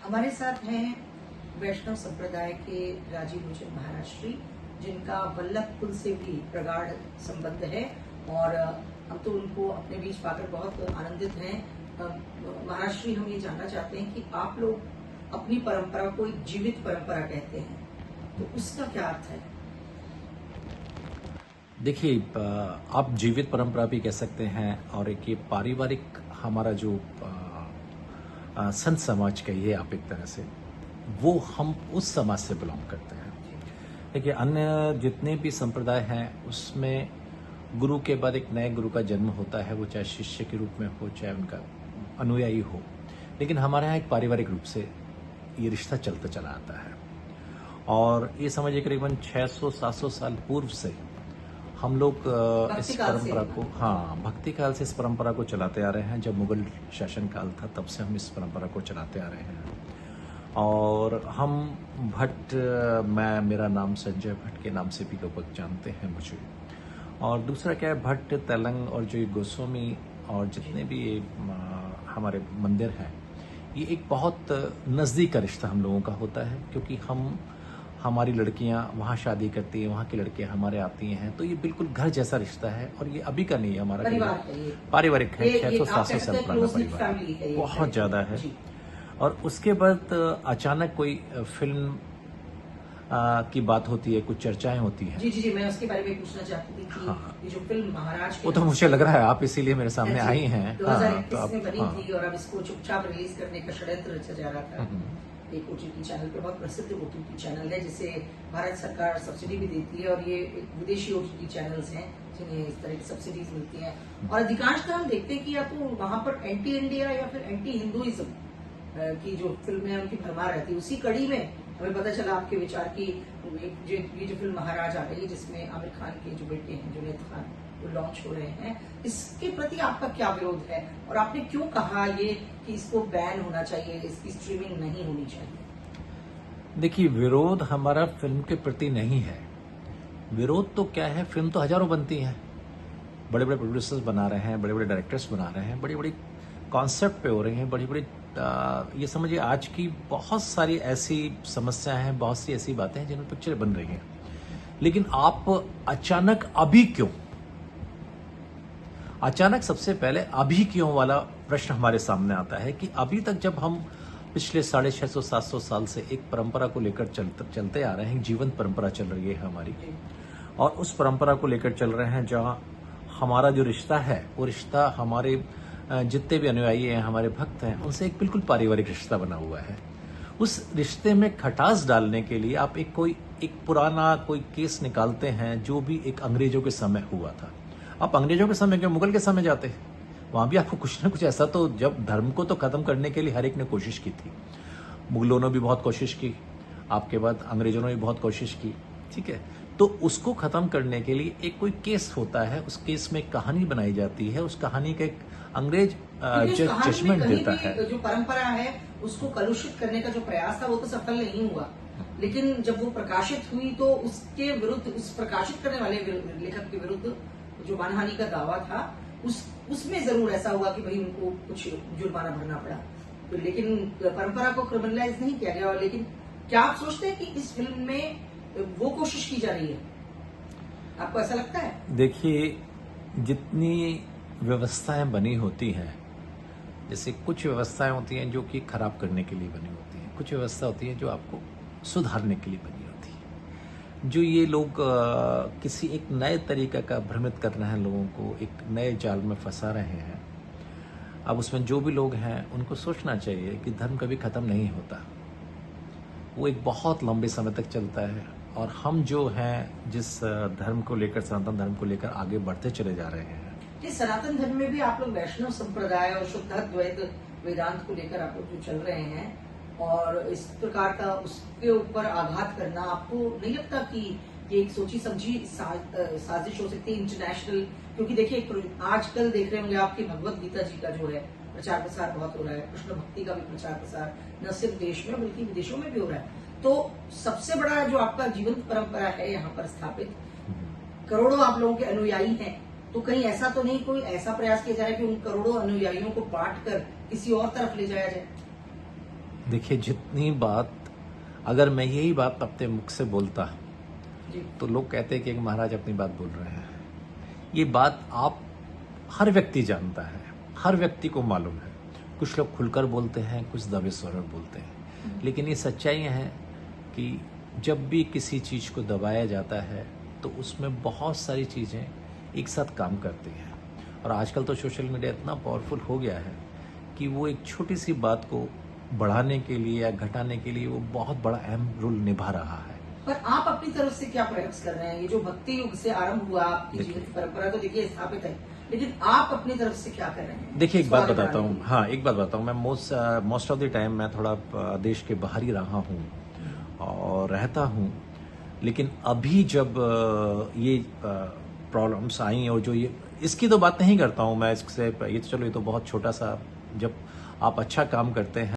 हमारे साथ हैं वैष्णव संप्रदाय के राजीव लोचन महाराज श्री, जिनका वल्लभ कुल से भी प्रगाढ़ संबंध है और हम तो उनको अपने बीच पाकर बहुत आनंदित हैं। महाराज श्री, हम ये जानना चाहते हैं कि आप लोग अपनी परंपरा को एक जीवित परंपरा कहते हैं, तो उसका क्या अर्थ है? देखिए, आप जीवित परंपरा भी कह सकते हैं और एक ये पारिवारिक हमारा जो संत समाज कहिए आप एक तरह से, वो हम उस समाज से बिलोंग करते हैं। देखिए, अन्य जितने भी संप्रदाय हैं उसमें गुरु के बाद एक नए गुरु का जन्म होता है, वो चाहे शिष्य के रूप में हो चाहे उनका अनुयायी हो, लेकिन हमारे यहाँ एक पारिवारिक रूप से ये रिश्ता चलता चला आता है। और ये समझिए करीबन 600-700 साल पूर्व से हम लोग इस परंपरा को भक्ति काल से इस परंपरा को चलाते आ रहे हैं। जब मुगल शासन काल था तब से हम इस परंपरा को चलाते आ रहे हैं। और हम भट्ट, मेरा नाम संजय भट्ट के नाम से भी लोग जानते हैं मुझे। और दूसरा क्या है, भट्ट, तेलंग और जो गोस्वामी और जितने भी हमारे मंदिर हैं, ये एक बहुत नज़दीक का रिश्ता हम लोगों का होता है, क्योंकि हमारी लड़कियां वहाँ शादी करती हैं, वहाँ की लड़कियां हमारे आती हैं, तो ये बिल्कुल घर जैसा रिश्ता है। और ये अभी का नहीं है, हमारा पारिवारिक है, 600-700 साल पुराना परिवार, बहुत ज़्यादा है। और उसके बाद अचानक कोई फिल्म की बात होती है, कुछ चर्चाएं होती हैं। जी, मैं उसके बारे में पूछना चाहती थी कि ये जो फिल्म महाराज, वो तो मुझे लग रहा है आप इसीलिए मेरे सामने आई हैं। 2021 में बनी थी और अब इसको चुपचाप रिलीज करने का षड्यंत्र रचा जा रहा था। एक ओटीटी चैनल पे, बहुत प्रसिद्ध ओटीटी चैनल है जिसे भारत सरकार सब्सिडी भी देती है, और ये विदेशी ओटीटी चैनल्स हैं जिन्हें इस तरह की सब्सिडीज मिलती हैं। और अधिकांशतः हम देखते हैं कि या तो वहां पर एंटी इंडिया या फिर एंटी हिंदुइज्म की जो फिल्में हैं उनकी भरमार रहती है। उसी कड़ी में हमें पता चला आपके विचार की ये जो फिल्म महाराज आ रही है, जिसमें आमिर खान के जो बेटे हैं जुनैद खान, वो लॉन्च हो रहे हैं, इसके प्रति आपका क्या विरोध है और आपने क्यों कहा ये कि इसको बैन होना चाहिए, इसकी स्ट्रीमिंग नहीं होनी चाहिए? देखिए, विरोध हमारा फिल्म के प्रति नहीं है। विरोध तो क्या है, फिल्म तो हजारों बनती हैं, बड़े बड़े प्रोड्यूसर्स बना रहे हैं, बड़े बड़े डायरेक्टर्स बना रहे हैं, बड़ी बड़ी कॉन्सेप्ट पे हो रही हैं, बड़ी बड़ी ये समझिए आज की बहुत सारी ऐसी समस्याएं हैं, बहुत सी ऐसी बातें हैं जिनमें पिक्चर बन रही हैं। लेकिन आप अचानक अभी क्यों, अचानक सबसे पहले अभी क्यों वाला प्रश्न हमारे सामने आता है कि अभी तक जब हम पिछले 650-700 साल से एक परंपरा को लेकर चलते आ रहे हैं, जीवंत परंपरा चल रही है हमारी, और उस परंपरा को लेकर चल रहे हैं, जहां हमारा जो रिश्ता है वो रिश्ता हमारे जितने भी अनुयायी हैं, हमारे भक्त हैं, उनसे एक बिल्कुल पारिवारिक रिश्ता बना हुआ है। उस रिश्ते में खटास डालने के लिए आप एक पुराना कोई केस निकालते हैं जो भी एक अंग्रेजों के समय हुआ था। आप अंग्रेजों के समय क्यों, मुगल के समय जाते हैं, वहां भी आपको कुछ ना कुछ ऐसा, तो जब धर्म को तो खत्म करने के लिए हर एक ने कोशिश की थी। मुगलों ने भी बहुत कोशिश की, आपके बाद अंग्रेजों ने भी बहुत कोशिश की, ठीक है। तो उसको खत्म करने के लिए एक कोई केस होता है, उस केस में कहानी बनाई जाती है, उस कहानी का एक अंग्रेज जजमेंट देता है। जो परंपरा है उसको कलुषित करने का जो प्रयास था वो तो सफल नहीं हुआ, लेकिन जब वो प्रकाशित हुई तो उसके विरुद्ध, उस प्रकाशित करने वाले लेखक के विरुद्ध जो मानहानि का दावा था, उसमें जरूर ऐसा हुआ कि भाई उनको कुछ जुर्माना भरना पड़ा, तो लेकिन परंपरा को क्रिमिनलाइज नहीं किया गया। लेकिन क्या आप सोचते हैं कि इस फिल्म में वो कोशिश की जा रही है? आपको ऐसा लगता है? देखिए, जितनी व्यवस्थाएं बनी होती हैं, जैसे कुछ व्यवस्थाएं होती हैं जो कि खराब करने के लिए बनी होती हैं, कुछ व्यवस्था होती है जो आपको सुधारने के लिए बनी होती है। जो ये लोग किसी एक नए तरीके का भ्रमित कर रहे हैं, लोगों को एक नए जाल में फंसा रहे हैं। अब उसमें जो भी लोग हैं उनको सोचना चाहिए कि धर्म कभी खत्म नहीं होता, वो एक बहुत लंबे समय तक चलता है। और हम जो हैं, जिस धर्म को लेकर, सनातन धर्म को लेकर आगे बढ़ते चले जा रहे हैं। सनातन धर्म में भी आप लोग वैष्णव संप्रदाय और शुद्ध द्वैत वेदांत को लेकर आप लोग जो चल रहे हैं, और इस प्रकार का उसके ऊपर आघात करना, आपको नहीं लगता कि ये एक सोची समझी साजिश हो सकती है इंटरनेशनल? क्योंकि देखिए, आजकल देख रहे होंगे आपकी भगवत गीता जी का जो है प्रचार प्रसार बहुत हो रहा है, कृष्ण भक्ति का भी प्रचार प्रसार न सिर्फ देश में बल्कि विदेशों में भी हो रहा है। तो सबसे बड़ा जो आपका जीवंत परंपरा है यहाँ पर स्थापित, करोड़ों आप लोगों के अनुयायी हैं, तो कहीं ऐसा तो नहीं, कोई ऐसा प्रयास किया जा रहा है कि उन करोड़ों अनुयायियों को बांट कर किसी और तरफ ले जाया जाए? देखिए, जितनी बात अगर मैं यही बात अपने मुख से बोलता जी तो लोग कहते हैं कि एक महाराज अपनी बात बोल रहे हैं। ये बात आप हर व्यक्ति जानता है, हर व्यक्ति को मालूम है। कुछ लोग खुलकर बोलते हैं, कुछ दबे स्वर में बोलते हैं, लेकिन ये सच्चाई है कि जब भी किसी चीज़ को दबाया जाता है तो उसमें बहुत सारी चीज़ें एक साथ काम करती हैं। और आजकल तो सोशल मीडिया इतना पावरफुल हो गया है कि वो एक छोटी सी बात को बढ़ाने के लिए या घटाने के लिए वो बहुत बड़ा अहम रोल निभा रहा है। पर आप अपनी तरफ से क्या प्रयास कर रहे हैं? ये जो भक्ति युग से आरंभ हुआ आपकी देखिए। जीवित परंपरा तो देखिए स्थापित है, लेकिन आप अपनी तरफ से क्या कर रहे हैं? देखिए, एक इसको बात आगे बताता बढ़ाने हूँ। के लिए? हाँ, एक बात बताता हूँ। मैं मोस्ट ऑफ द टाइम मैं थोड़ा देश के बाहर ही रहा हूँ और रहता हूँ। लेकिन अभी जब ये प्रॉब्लम्स आई और जो ये इसकी तो बात नहीं करता हूँ मैं। इससे ये तो चलो, ये तो बहुत छोटा सा, जब आप अच्छा काम करते हैं